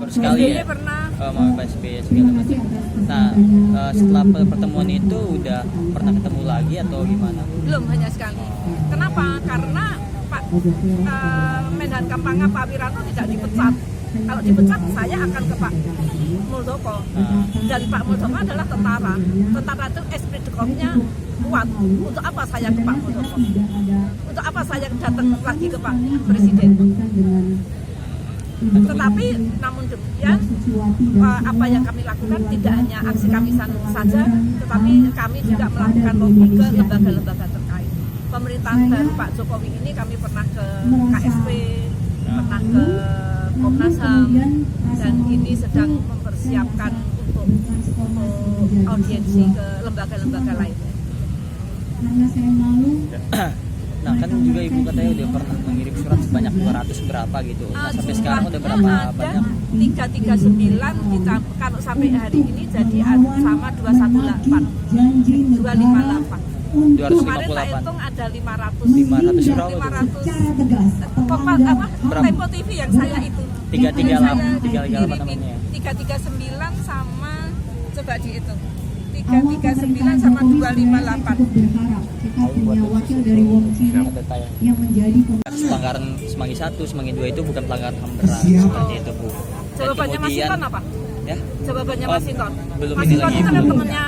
sekali ya pernah. sama Pak SBY segala macam. Nah setelah pertemuan itu udah pernah ketemu lagi atau gimana? Belum, hanya sekali. Kenapa? Karena Pak Menhan Kampanga Pak Wiranto tidak dipecat. Kalau dipecat saya akan ke Pak Muldoko. Dan Pak Muldoko adalah tentara. Tentara itu esprit de corps-nya kuat. Untuk apa saya ke Pak Muldoko? Untuk apa saya datang lagi ke Pak Presiden? Tetapi namun demikian apa yang kami lakukan tidak hanya aksi kami saja, tetapi kami juga melakukan lobby ke lembaga-lembaga terkait. Pemerintahan baru Pak Jokowi ini kami pernah ke KSP, pernah ke Komnas HAM, dan ini sedang mempersiapkan untuk audiensi ke lembaga-lembaga lainnya. Nah kan juga Ibu katanya udah pernah mengirim surat sebanyak 200 berapa gitu. Nah, sampai sekarang udah berapa banyak? 339 kita kalau sampai hari ini jadi sama 218 258. 258. Kemarin saya hitung ada 500 berapa? 500 Tempo TV yang saya itu 338 namanya. 339 sama coba dihitung 339 sama 258. Wakil dari Wongci yang menjadi pelanggaran Semanggi 1, Semanggi 2 itu bukan pelanggaran HAM berat seperti itu Bu. Jawabannya Mas Sinton apa? Ya? Jawabannya Mas Sinton. Belum Mas ini Sinton lagi. itu kan temennya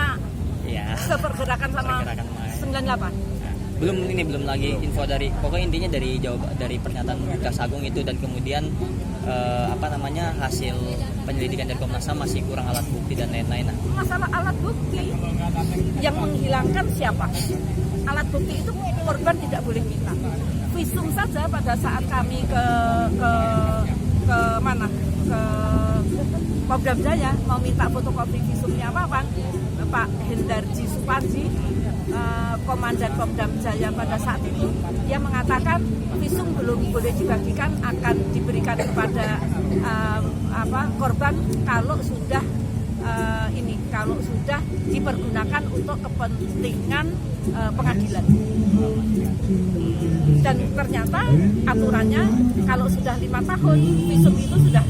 Ya. sepergerakan sama 98. Belum lagi info dari pokoknya intinya dari pernyataan Jaksa Agung itu dan kemudian hasil penyelidikan dari Komnas HAM masih kurang alat bukti dan lain-lain. Masalah alat bukti yang menghilangkan siapa? Alat bukti itu korban tidak boleh minta. Visum saja pada saat kami ke mana? Ke Pemdam Jaya mau minta fotokopi visumnya Pak Hendarji Suparji, Komandan Pemdam Jaya pada saat itu, dia mengatakan visum belum boleh dibagikan, akan diberikan kepada korban kalau sudah dipergunakan untuk kepentingan pengadilan. Dan ternyata aturannya kalau sudah 5 tahun visum itu sudah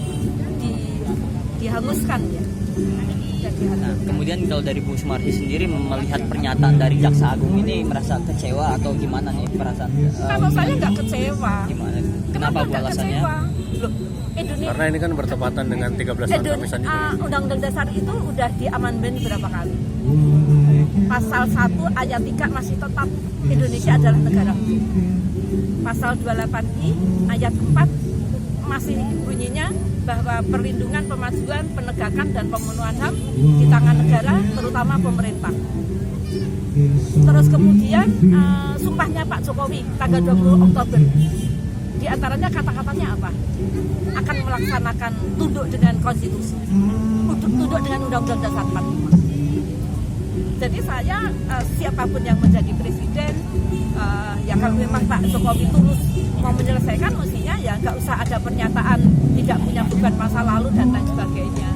dihanguskan ya. Nah, kemudian kalau dari Bu Sumarti sendiri melihat pernyataan dari Jaksa Agung ini merasa kecewa atau gimana nih perasaan? Kalau saya nggak kecewa. Gimana? Kenapa Bu alasannya? Loh, Indonesia, karena ini kan bertepatan dengan 13 tahun kamisan juga. Undang-undang dasar itu udah diamandemen berapa kali? Pasal 1 ayat 3 masih tetap Indonesia adalah negara hukum. Pasal 28I ayat 4 masih bunyinya bahwa perlindungan, pemajuan, penegakan dan pemenuhan HAM di tangan negara, terutama pemerintah. Terus kemudian sumpahnya Pak Jokowi tanggal 20 Oktober. Di antaranya kata-katanya apa? Akan melaksanakan tunduk dengan konstitusi, tunduk dengan Undang-Undang Dasar 45. Jadi saya siapapun yang menjadi presiden, ya kalau memang Pak Jokowi tulus mau menyelesaikan, mestinya ya nggak usah ada pernyataan tidak punya beban masa lalu dan lain sebagainya.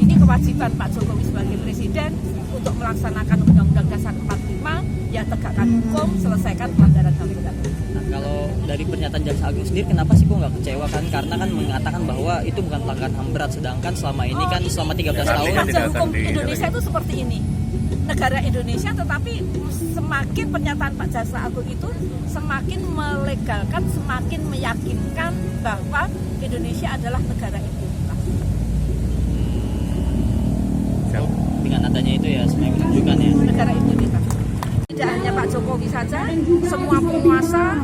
Ini kewajiban Pak Jokowi sebagai presiden untuk melaksanakan Undang-Undang Dasar 45, ya tegakkan hukum, selesaikan pelanggaran HAM berat. Nah, kalau dari pernyataan Jaksa Agung sendiri, kenapa sih kok nggak kecewa kan? Karena kan mengatakan bahwa itu bukan pelanggaran HAM berat, sedangkan selama ini kan selama 13 tahun Saja hukum Indonesia itu seperti ini. Negara Indonesia, tetapi semakin pernyataan Pak Jaksa Agung itu semakin melegalkan, semakin meyakinkan bahwa Indonesia adalah negara integritas. Dengan adanya itu ya sebenarnya menunjukkan ya negara integritas. Tidak hanya Pak Jokowi saja, semua penguasa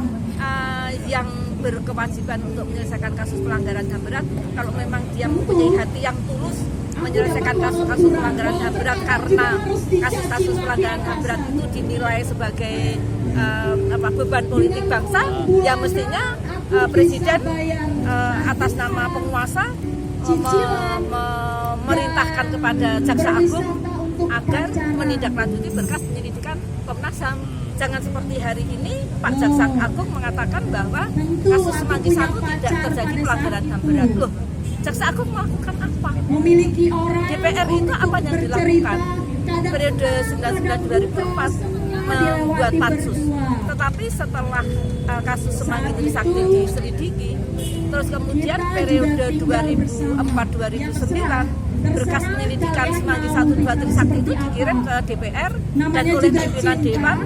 yang berkewajiban untuk menyelesaikan kasus pelanggaran HAM berat, kalau memang dia mempunyai hati yang tulus menyelesaikan kasus-kasus pelanggaran HAM berat, karena kasus-kasus pelanggaran HAM berat itu dinilai sebagai beban politik bangsa, ya mestinya presiden atas nama penguasa memerintahkan kepada Jaksa Agung agar menindaklanjuti berkas penyelidikan Komnas HAM. Jangan seperti hari ini Pak Jaksa Agung mengatakan bahwa kasus Semanggi 1 tidak terjadi pelanggaran HAM berat. Loh, Jaksa Agung melakukan apa? DPR itu apa yang dilakukan? Periode 99-2004 membuat pansus. Tetapi setelah kasus Semanggi Trisakti diselidiki, Terus kemudian periode 2004-2009 berkas penyelidikan Semanggi 1, 2 Trisakti itu dikirim ke DPR dan oleh pimpinan Dewan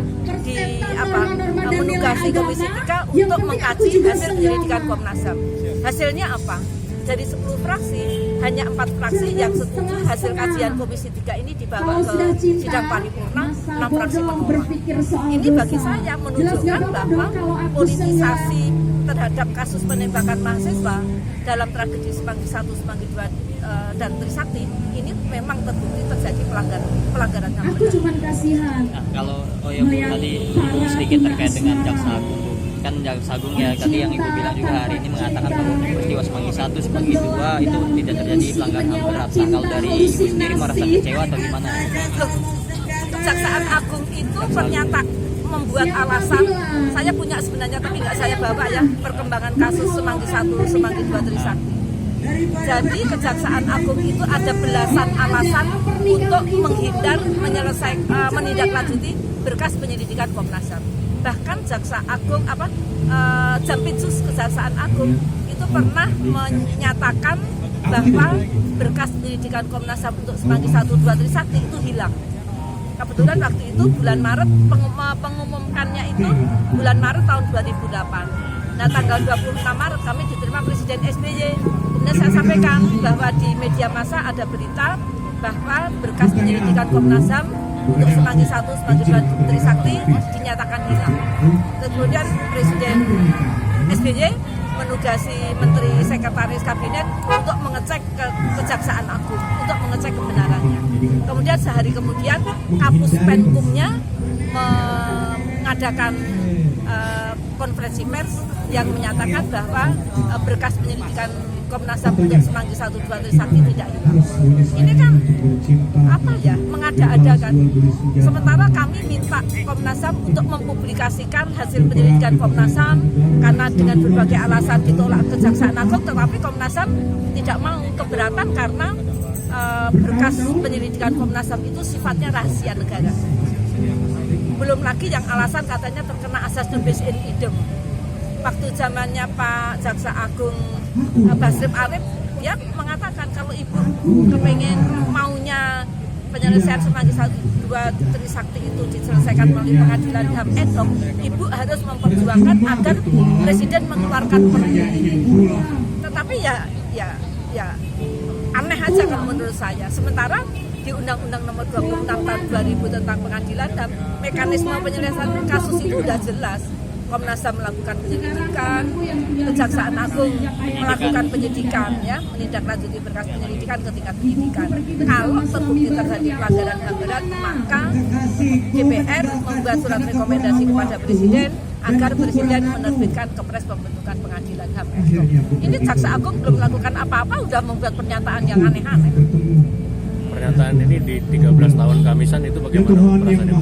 menugasi Komisi 3 untuk mengkaji hasil penyelidikan Komnas HAM. Hasilnya apa? Dari 10 fraksi, hanya 4 fraksi yang setuju hasil kajian Komisi 3 ini dibawa ke sidang paripurna, 6 fraksi menolak. Ini bagi saya menunjukkan bahwa politisasi terhadap kasus penembakan mahasiswa dalam tragedi Semanggi 1, Semanggi 2 dan Trisakti ini memang terbukti terjadi pelanggaran HAM. Nah, kalau Bu tadi sedikit terkait dengan Jaksa Agung, Bu. Kan Jaksa Agung ya tadi yang Ibu bilang juga hari ini mengatakan bahwa peristiwa Semanggi 1, Semanggi 2 itu tidak terjadi pelanggaran HAM berat. Nah, kalau dari Ibu sendiri merasa kecewa atau gimana? Kejaksaan Agung itu ternyata membuat alasan, saya punya sebenarnya tapi nggak saya bawa ya, perkembangan kasus Semanggi 1, Semanggi 2 Trisakti. Jadi Kejaksaan Agung itu ada belasan alasan untuk menghindar menindaklanjuti berkas penyelidikan Komnas HAM. Bahkan Jaksa Agung Jampitsus Kejaksaan Agung itu pernah menyatakan bahwa berkas penyelidikan Komnas HAM untuk Semanggi 1, 2 Trisakti itu hilang. Kebetulan waktu itu bulan Maret, pengumumannya itu bulan Maret tahun 2008. Nah, tanggal 26 Maret kami diterima Presiden SBY. Kemudian saya sampaikan bahwa di media massa ada berita bahwa berkas penyelidikan Komnas HAM untuk Semanggi 1, Semanggi 2 Trisakti dinyatakan hilang. Kemudian Presiden SBY menugasi Menteri Sekretaris Kabinet untuk mengecek ke Kejaksaan Agung, untuk mengecek kebenarannya. Kemudian sehari kemudian Kapus Penkumnya mengadakan konferensi pers yang menyatakan bahwa berkas penyelidikan Komnas HAM untuk Semanggi 1, 2 Trisakti tidak hilang. Ini kan mengada-adakan. Sementara kami minta Komnas HAM untuk mempublikasikan hasil penyelidikan Komnas HAM karena dengan berbagai alasan ditolak Kejaksaan Agung, tetapi Komnas HAM tidak mau, keberatan karena berkas penyelidikan Komnas HAM itu sifatnya rahasia negara. Belum lagi yang alasan katanya terkena asas non bis in idem. Waktu zamannya Pak Jaksa Agung Basrip Arif, dia mengatakan kalau ibu kepengen maunya penyelesaian Semanggi 1, 2 Trisakti itu diselesaikan melalui pengadilan HAM ad hoc, ibu harus memperjuangkan agar Presiden mengeluarkan perpu. Tetapi ya aneh aja kalau menurut saya. Sementara di Undang-Undang Nomor 26 Tahun 2000 tentang Pengadilan dan mekanisme penyelesaian kasus itu sudah jelas. Komnas HAM melakukan penyelidikan, Kejaksaan Agung melakukan penyidikan, ya, menindaklanjuti berkas penyelidikan ke tingkat penyidikan. Kalau terbukti terjadi pelanggaran HAM berat, maka DPR membuat surat rekomendasi kepada Presiden agar Presiden menerbitkan Kepres pembentukan pengadilan HAM. Ini Jaksa Agung belum melakukan apa-apa, udah membuat pernyataan yang aneh-aneh. Pernyataan ini di 13 tahun Kamisan itu bagaimana perasaannya?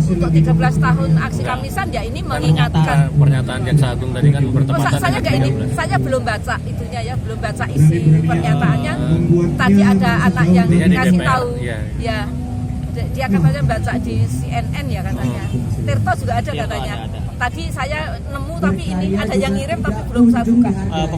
Untuk 13 tahun aksi Kamisan ya ini mengingatkan. Pernyataan Jaksa Agung tadi kan bertepatan saya dengan 13. Saya belum baca itunya ya, belum baca isi pernyataannya. Tadi ada anak yang ngasih tahu, ya dia katanya baca di CNN ya katanya. Tirto juga ada katanya. Tadi saya nemu tapi ini ada yang ngirim tapi belum saya buka. Pokoknya